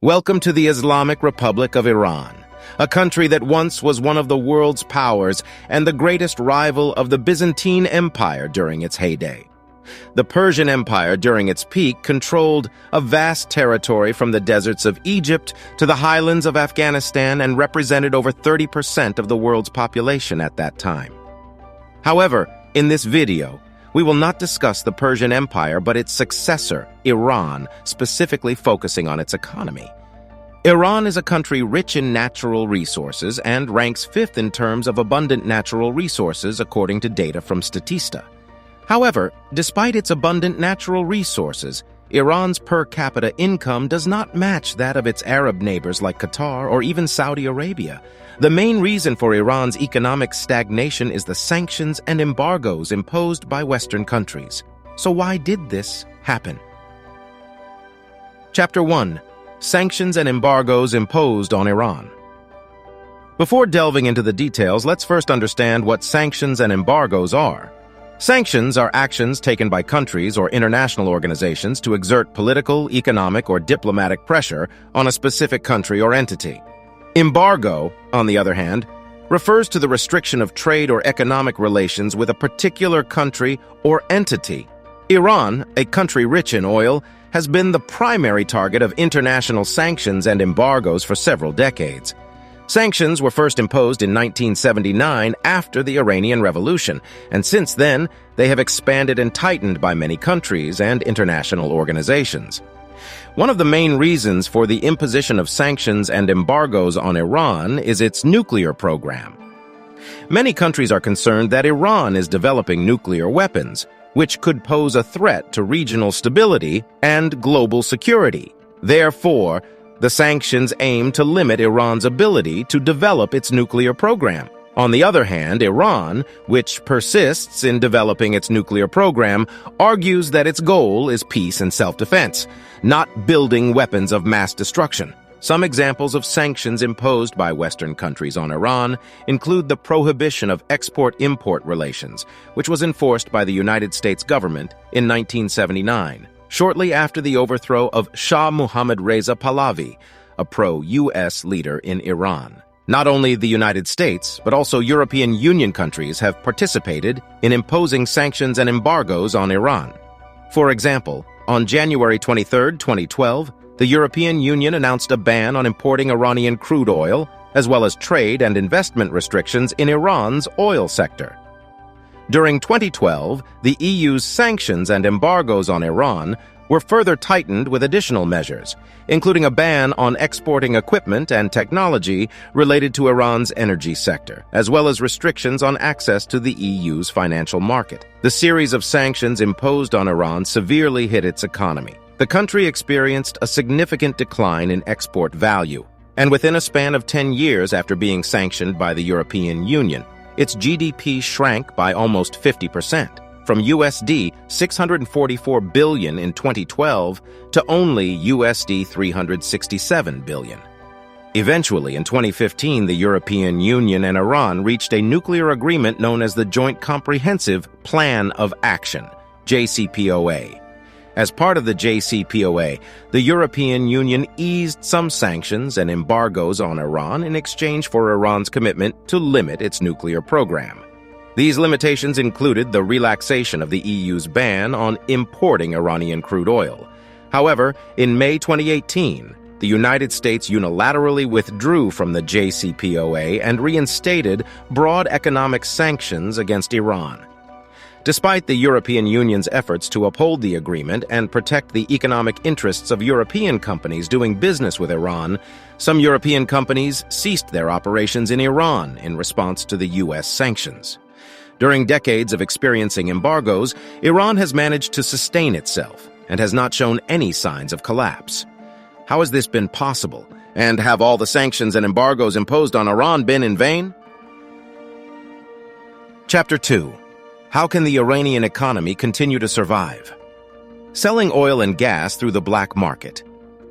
Welcome to the Islamic Republic of Iran, a country that once was one of the world's powers and the greatest rival of the Byzantine Empire during its heyday. The Persian Empire during its peak controlled a vast territory from the deserts of Egypt to the highlands of Afghanistan and represented over 30% of the world's population at that time. However, in this video, we will not discuss the Persian Empire but its successor, Iran, specifically focusing on its economy. Iran is a country rich in natural resources and ranks fifth in terms of abundant natural resources according to data from Statista. However, despite its abundant natural resources, Iran's per capita income does not match that of its Arab neighbors like Qatar or even Saudi Arabia. The main reason for Iran's economic stagnation is the sanctions and embargoes imposed by Western countries. So why did this happen? Chapter 1. Sanctions and embargoes imposed on Iran. Before delving into the details, let's first understand what sanctions and embargoes are. Sanctions are actions taken by countries or international organizations to exert political, economic, or diplomatic pressure on a specific country or entity. Embargo, on the other hand, refers to the restriction of trade or economic relations with a particular country or entity. Iran, a country rich in oil, has been the primary target of international sanctions and embargoes for several decades. Sanctions were first imposed in 1979 after the Iranian Revolution, and since then, they have expanded and tightened by many countries and international organizations. One of the main reasons for the imposition of sanctions and embargoes on Iran is its nuclear program. Many countries are concerned that Iran is developing nuclear weapons, which could pose a threat to regional stability and global security. Therefore, the sanctions aim to limit Iran's ability to develop its nuclear program. On the other hand, Iran, which persists in developing its nuclear program, argues that its goal is peace and self-defense, not building weapons of mass destruction. Some examples of sanctions imposed by Western countries on Iran include the prohibition of export-import relations, which was enforced by the United States government in 1979, shortly after the overthrow of Shah Mohammad Reza Pahlavi, a pro-U.S. leader in Iran. Not only the United States, but also European Union countries have participated in imposing sanctions and embargoes on Iran. For example, on January 23, 2012, the European Union announced a ban on importing Iranian crude oil, as well as trade and investment restrictions in Iran's oil sector. During 2012, the EU's sanctions and embargoes on Iran were further tightened with additional measures, including a ban on exporting equipment and technology related to Iran's energy sector, as well as restrictions on access to the EU's financial market. The series of sanctions imposed on Iran severely hit its economy. The country experienced a significant decline in export value, and within a span of 10 years after being sanctioned by the European Union, its GDP shrank by almost 50%. From USD $644 billion in 2012 to only USD $367 billion. Eventually, in 2015, the European Union and Iran reached a nuclear agreement known as the Joint Comprehensive Plan of Action, JCPOA. As part of the JCPOA, the European Union eased some sanctions and embargoes on Iran in exchange for Iran's commitment to limit its nuclear program. These limitations included the relaxation of the EU's ban on importing Iranian crude oil. However, in May 2018, the United States unilaterally withdrew from the JCPOA and reinstated broad economic sanctions against Iran. Despite the European Union's efforts to uphold the agreement and protect the economic interests of European companies doing business with Iran, some European companies ceased their operations in Iran in response to the U.S. sanctions. During decades of experiencing embargoes, Iran has managed to sustain itself and has not shown any signs of collapse. How has this been possible? And have all the sanctions and embargoes imposed on Iran been in vain? Chapter 2. How can the Iranian economy continue to survive? Selling oil and gas through the black market.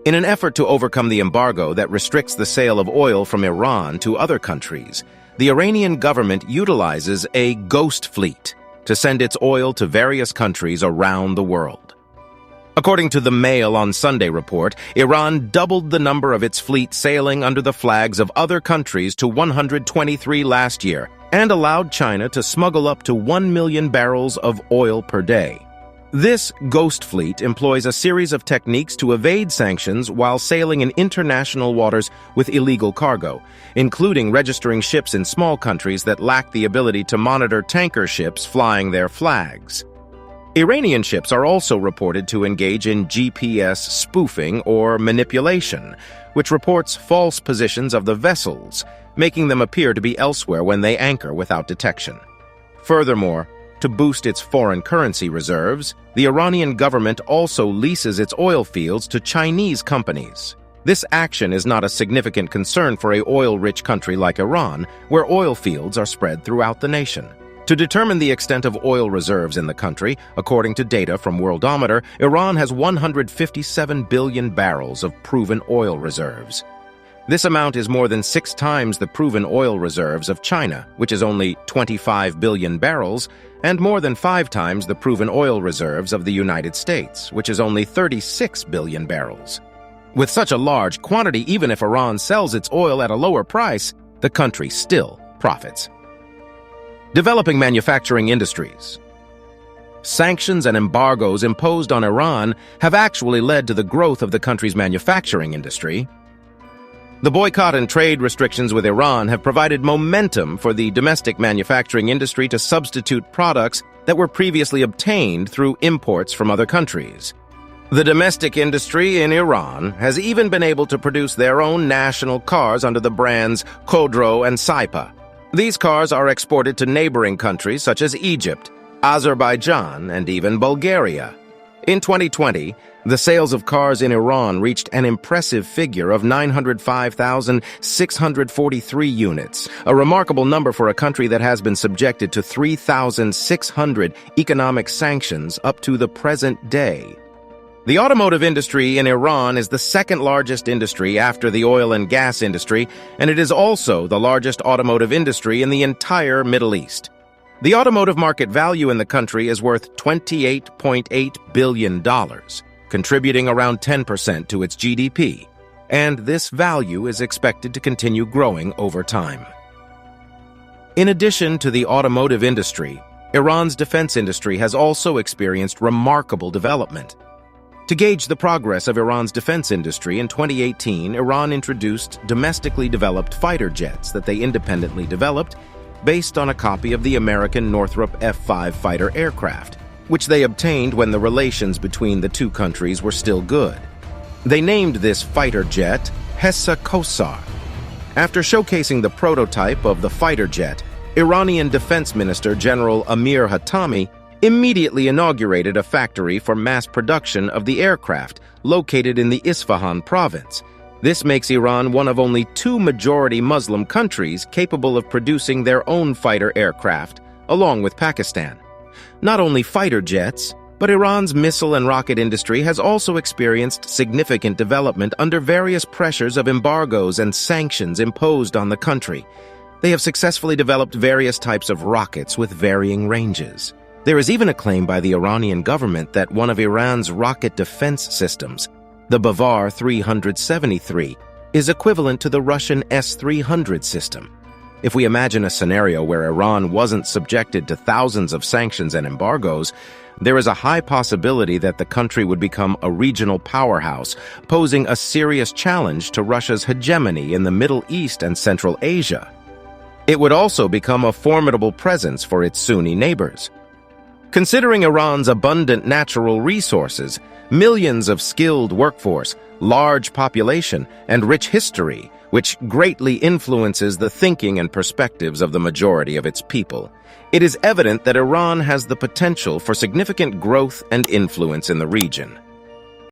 In an effort to overcome the embargo that restricts the sale of oil from Iran to other countries, the Iranian government utilizes a ghost fleet to send its oil to various countries around the world. According to the Mail on Sunday report, Iran doubled the number of its fleet sailing under the flags of other countries to 123 last year and allowed China to smuggle up to 1 million barrels of oil per day. This ghost fleet employs a series of techniques to evade sanctions while sailing in international waters with illegal cargo, including registering ships in small countries that lack the ability to monitor tanker ships flying their flags. Iranian ships are also reported to engage in GPS spoofing or manipulation, which reports false positions of the vessels, making them appear to be elsewhere when they anchor without detection. Furthermore, to boost its foreign currency reserves, the Iranian government also leases its oil fields to Chinese companies. This action is not a significant concern for an oil-rich country like Iran, where oil fields are spread throughout the nation. To determine the extent of oil reserves in the country, according to data from Worldometer, Iran has 157 billion barrels of proven oil reserves. This amount is more than 6 times the proven oil reserves of China, which is only 25 billion barrels, and more than 5 times the proven oil reserves of the United States, which is only 36 billion barrels. With such a large quantity, even if Iran sells its oil at a lower price, the country still profits. Developing manufacturing industries. Sanctions and embargoes imposed on Iran have actually led to the growth of the country's manufacturing industry. The boycott and trade restrictions with Iran have provided momentum for the domestic manufacturing industry to substitute products that were previously obtained through imports from other countries. The domestic industry in Iran has even been able to produce their own national cars under the brands Khodro and Saipa. These cars are exported to neighboring countries such as Egypt, Azerbaijan, and even Bulgaria. In 2020, the sales of cars in Iran reached an impressive figure of 905,643 units, a remarkable number for a country that has been subjected to 3,600 economic sanctions up to the present day. The automotive industry in Iran is the second largest industry after the oil and gas industry, and it is also the largest automotive industry in the entire Middle East. The automotive market value in the country is worth $28.8 billion, contributing around 10% to its GDP, and this value is expected to continue growing over time. In addition to the automotive industry, Iran's defense industry has also experienced remarkable development. To gauge the progress of Iran's defense industry, in 2018, Iran introduced domestically developed fighter jets that they independently developed based on a copy of the American Northrop F-5 fighter aircraft, which they obtained when the relations between the two countries were still good. They named this fighter jet Hessa Kosar. After showcasing the prototype of the fighter jet, Iranian Defense Minister General Amir Hatami immediately inaugurated a factory for mass production of the aircraft located in the Isfahan province. This makes Iran one of only 2 majority Muslim countries capable of producing their own fighter aircraft, along with Pakistan. Not only fighter jets, but Iran's missile and rocket industry has also experienced significant development under various pressures of embargoes and sanctions imposed on the country. They have successfully developed various types of rockets with varying ranges. There is even a claim by the Iranian government that one of Iran's rocket defense systems, the Bavar 373, is equivalent to the Russian S-300 system. If we imagine a scenario where Iran wasn't subjected to thousands of sanctions and embargoes, there is a high possibility that the country would become a regional powerhouse, posing a serious challenge to Russia's hegemony in the Middle East and Central Asia. It would also become a formidable presence for its Sunni neighbors. Considering Iran's abundant natural resources, millions of skilled workforce, large population, and rich history, which greatly influences the thinking and perspectives of the majority of its people, it is evident that Iran has the potential for significant growth and influence in the region.